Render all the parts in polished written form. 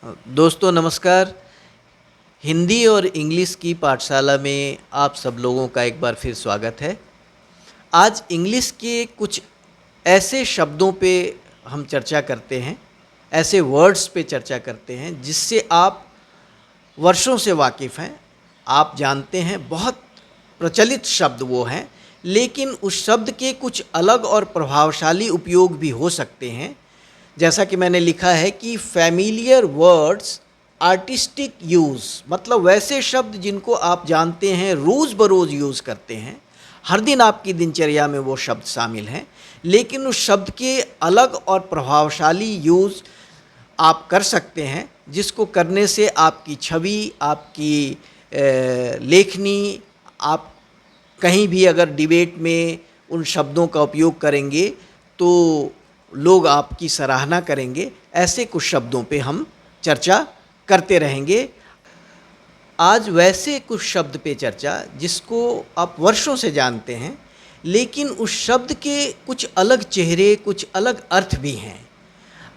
दोस्तों नमस्कार। हिंदी और इंग्लिश की पाठशाला में आप सब लोगों का एक बार फिर स्वागत है। आज इंग्लिश के कुछ ऐसे शब्दों पे हम चर्चा करते हैं, ऐसे वर्ड्स पे चर्चा करते हैं जिससे आप वर्षों से वाकिफ़ हैं। आप जानते हैं बहुत प्रचलित शब्द वो हैं, लेकिन उस शब्द के कुछ अलग और प्रभावशाली उपयोग भी हो सकते हैं। जैसा कि मैंने लिखा है कि फैमिलियर वर्ड्स आर्टिस्टिक यूज़, मतलब वैसे शब्द जिनको आप जानते हैं, रोज़ बरोज़ यूज़ करते हैं, हर दिन आपकी दिनचर्या में वो शब्द शामिल हैं, लेकिन उस शब्द के अलग और प्रभावशाली यूज़ आप कर सकते हैं, जिसको करने से आपकी छवि, आपकी लेखनी, आप कहीं भी अगर डिबेट में उन शब्दों का उपयोग करेंगे तो लोग आपकी सराहना करेंगे। ऐसे कुछ शब्दों पे हम चर्चा करते रहेंगे। आज वैसे कुछ शब्द पे चर्चा जिसको आप वर्षों से जानते हैं, लेकिन उस शब्द के कुछ अलग चेहरे, कुछ अलग अर्थ भी हैं।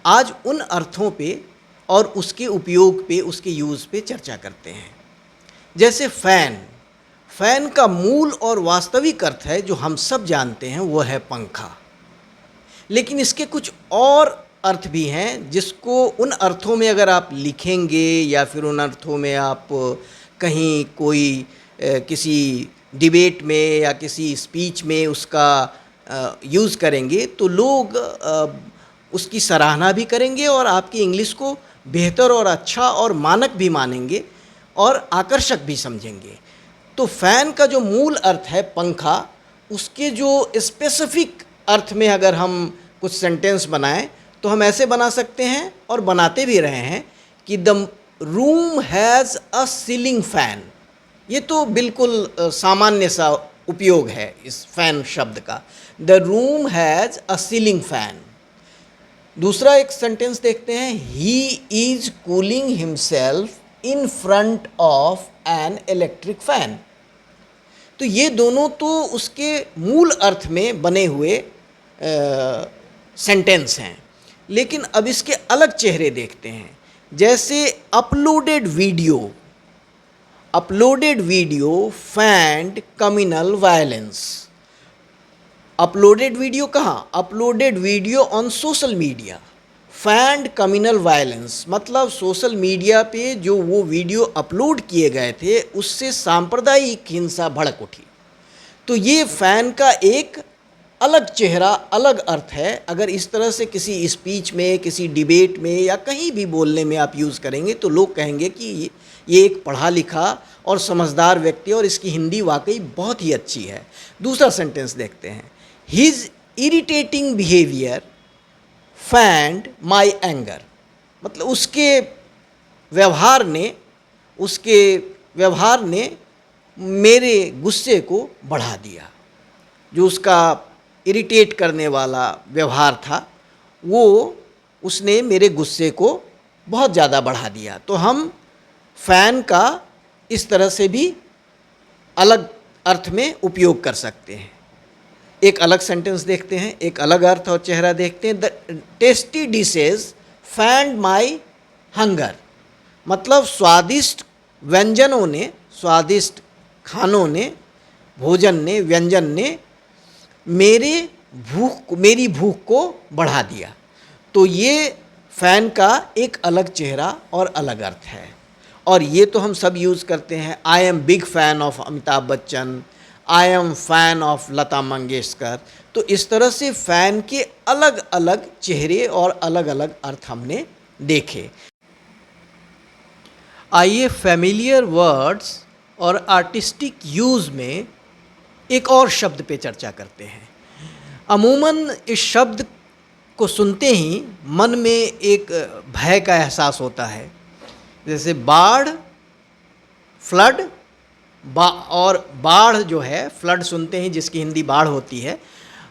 आज उन अर्थों पे और उसके उपयोग पे, उसके यूज़ पे चर्चा करते हैं। जैसे फ़ैन, फ़ैन का मूल और वास्तविक अर्थ है जो हम सब जानते हैं, वो है पंखा। लेकिन इसके कुछ और अर्थ भी हैं जिसको उन अर्थों में अगर आप लिखेंगे या फिर उन अर्थों में आप कहीं कोई किसी डिबेट में या किसी स्पीच में उसका यूज़ करेंगे तो लोग उसकी सराहना भी करेंगे और आपकी इंग्लिश को बेहतर और अच्छा और मानक भी मानेंगे और आकर्षक भी समझेंगे। तो फ़ैन का जो मूल अर्थ है पंखा, उसके जो स्पेसिफिक अर्थ में अगर हम कुछ सेंटेंस बनाएं तो हम ऐसे बना सकते हैं और बनाते भी रहे हैं कि the room has a ceiling fan. ये तो बिल्कुल सामान्य सा उपयोग है इस फ़ैन शब्द का। The room has a ceiling fan. दूसरा एक सेंटेंस देखते हैं, he is cooling himself in front of an electric fan. तो ये दोनों तो उसके मूल अर्थ में बने हुए सेंटेंस हैं, लेकिन अब इसके अलग चेहरे देखते हैं। जैसे uploaded video fanned communal violence. Uploaded video कहाँ? Uploaded video on social media fanned communal violence, मतलब सोशल मीडिया पे जो वो वीडियो अपलोड किए गए थे उससे सांप्रदायिक हिंसा भड़क उठी। तो ये फ़ैन का एक अलग चेहरा, अलग अर्थ है। अगर इस तरह से किसी स्पीच में, किसी डिबेट में या कहीं भी बोलने में आप यूज़ करेंगे तो लोग कहेंगे कि ये एक पढ़ा लिखा और समझदार व्यक्ति और इसकी हिंदी वाकई बहुत ही अच्छी है। दूसरा सेंटेंस देखते हैं, his irritating behaviour fanned my anger, मतलब उसके व्यवहार ने मेरे गुस्से को बढ़ा दिया। जो उसका इरिटेट करने वाला व्यवहार था वो उसने मेरे गुस्से को बहुत ज़्यादा बढ़ा दिया। तो हम फ़ैन का इस तरह से भी अलग अर्थ में उपयोग कर सकते हैं। एक अलग सेंटेंस देखते हैं, एक अलग अर्थ और चेहरा देखते हैं, the tasty dishes fanned my hunger, मतलब स्वादिष्ट व्यंजनों ने, स्वादिष्ट खानों ने, भोजन ने, व्यंजन ने मेरी भूख को बढ़ा दिया। तो ये फ़ैन का एक अलग चेहरा और अलग अर्थ है। और ये तो हम सब यूज़ करते हैं। I am big fan of Amitabh Bachchan, I am fan of Lata Mangeshkar. तो इस तरह से फ़ैन के अलग अलग चेहरे और अलग अलग अर्थ हमने देखे। आइए फैमिलियर वर्ड्स और आर्टिस्टिक यूज़ में एक और शब्द पे चर्चा करते हैं। अमूमन इस शब्द को सुनते ही मन में एक भय का एहसास होता है। जैसे बाढ़, फ्लड, और बाढ़ जो है, फ्लड सुनते ही जिसकी हिंदी बाढ़ होती है,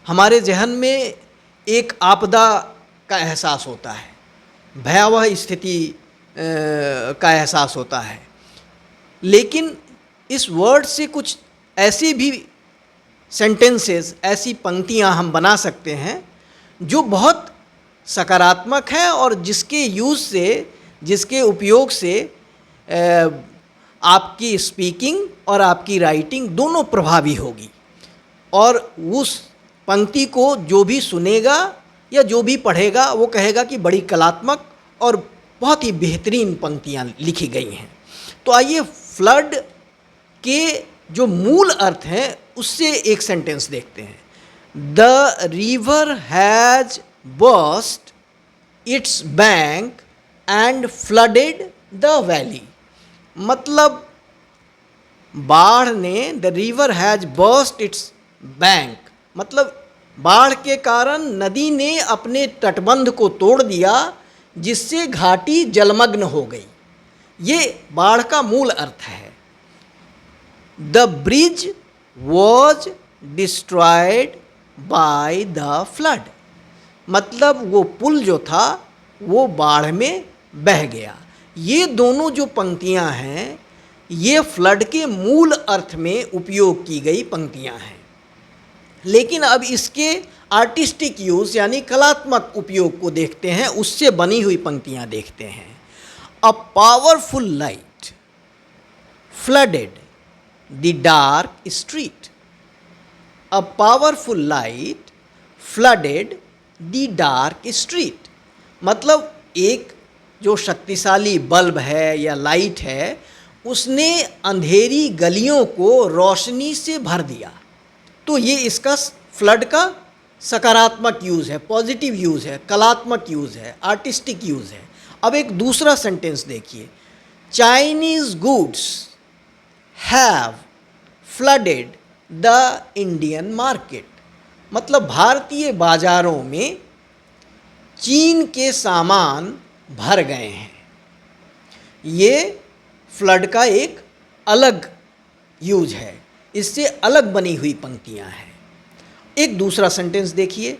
हमारे जहन में एक आपदा का एहसास होता है, भयावह स्थिति का एहसास होता है। लेकिन इस वर्ड से कुछ ऐसी भी सेंटेंसेस, ऐसी पंक्तियां हम बना सकते हैं जो बहुत सकारात्मक हैं और जिसके यूज़ से जिसके उपयोग से आपकी स्पीकिंग और आपकी राइटिंग दोनों प्रभावी होगी, और उस पंक्ति को जो भी सुनेगा या जो भी पढ़ेगा वो कहेगा कि बड़ी कलात्मक और बहुत ही बेहतरीन पंक्तियाँ लिखी गई हैं। तो आइए फ्लड के जो मूल अर्थ हैं उससे एक सेंटेंस देखते हैं। The river has burst it's bank and flooded the valley. मतलब बाढ़ ने, the river has burst it's bank, मतलब बाढ़ के कारण नदी ने अपने तटबंध को तोड़ दिया, जिससे घाटी जलमग्न हो गई। ये बाढ़ का मूल अर्थ है। The bridge was destroyed by the flood, मतलब वो पुल जो था वो बाढ़ में बह गया। ये दोनों जो पंक्तियां हैं ये फ्लड के मूल अर्थ में उपयोग की गई पंक्तियां हैं। लेकिन अब इसके आर्टिस्टिक यूज़ यानी कलात्मक उपयोग को देखते हैं, उससे बनी हुई पंक्तियां देखते हैं। A powerful light flooded the dark street. A powerful light flooded the dark street, मतलब एक जो शक्तिशाली बल्ब है या लाइट है उसने अंधेरी गलियों को रोशनी से भर दिया। तो ये इसका फ्लड का सकारात्मक यूज़ है, पॉजिटिव यूज़ है, कलात्मक यूज़ है, आर्टिस्टिक यूज़ है। अब एक दूसरा सेंटेंस देखिए। Chinese goods have flooded the Indian market, मतलब भारतीय बाज़ारों में चीन के सामान भर गए हैं। ये फ्लड का एक अलग यूज है, इससे अलग बनी हुई पंक्तियां हैं। एक दूसरा सेंटेंस देखिए।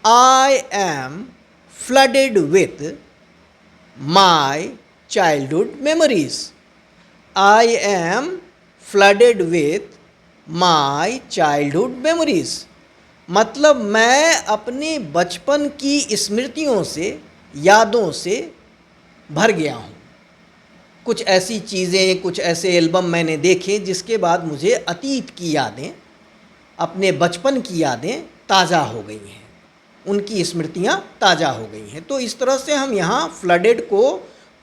I am flooded with my childhood memories. I am flooded with my childhood memories, मतलब मैं अपने बचपन की स्मृतियों से, यादों से भर गया हूँ। कुछ ऐसी चीज़ें, कुछ ऐसे एल्बम मैंने देखे जिसके बाद मुझे अतीत की यादें, अपने बचपन की यादें ताज़ा हो गई हैं, उनकी स्मृतियाँ ताज़ा हो गई हैं। तो इस तरह से हम यहाँ फ्लडेड को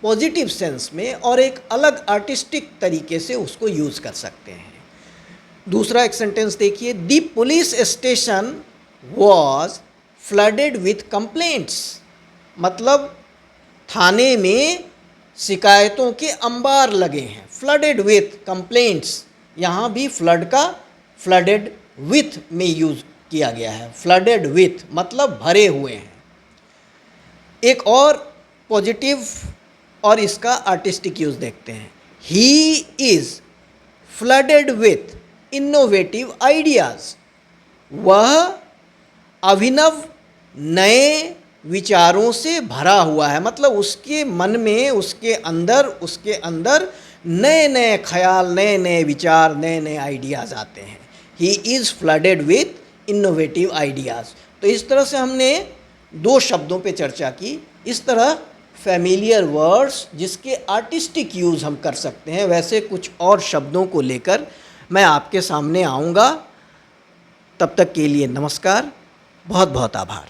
पॉजिटिव सेंस में और एक अलग आर्टिस्टिक तरीके से उसको यूज़ कर सकते हैं। दूसरा एक सेंटेंस देखिए। The police station was flooded with complaints, मतलब थाने में शिकायतों के अंबार लगे हैं। फ्लडेड विथ कंप्लेंट्स, यहाँ भी फ्लड का फ्लडेड विथ में यूज़ किया गया है। फ्लडेड विथ मतलब भरे हुए हैं। एक और पॉजिटिव और इसका आर्टिस्टिक यूज़ देखते हैं। He is flooded with innovative ideas, वह अभिनव नए विचारों से भरा हुआ है, मतलब उसके मन में, उसके अंदर नए नए ख्याल, नए नए विचार, नए नए आइडियाज़ आते हैं। He is flooded with innovative ideas. तो इस तरह से हमने दो शब्दों पे चर्चा की। इस तरह फैमिलियर वर्ड्स जिसके आर्टिस्टिक यूज़ हम कर सकते हैं, वैसे कुछ और शब्दों को लेकर मैं आपके सामने आऊँगा। तब तक के लिए नमस्कार, बहुत बहुत आभार।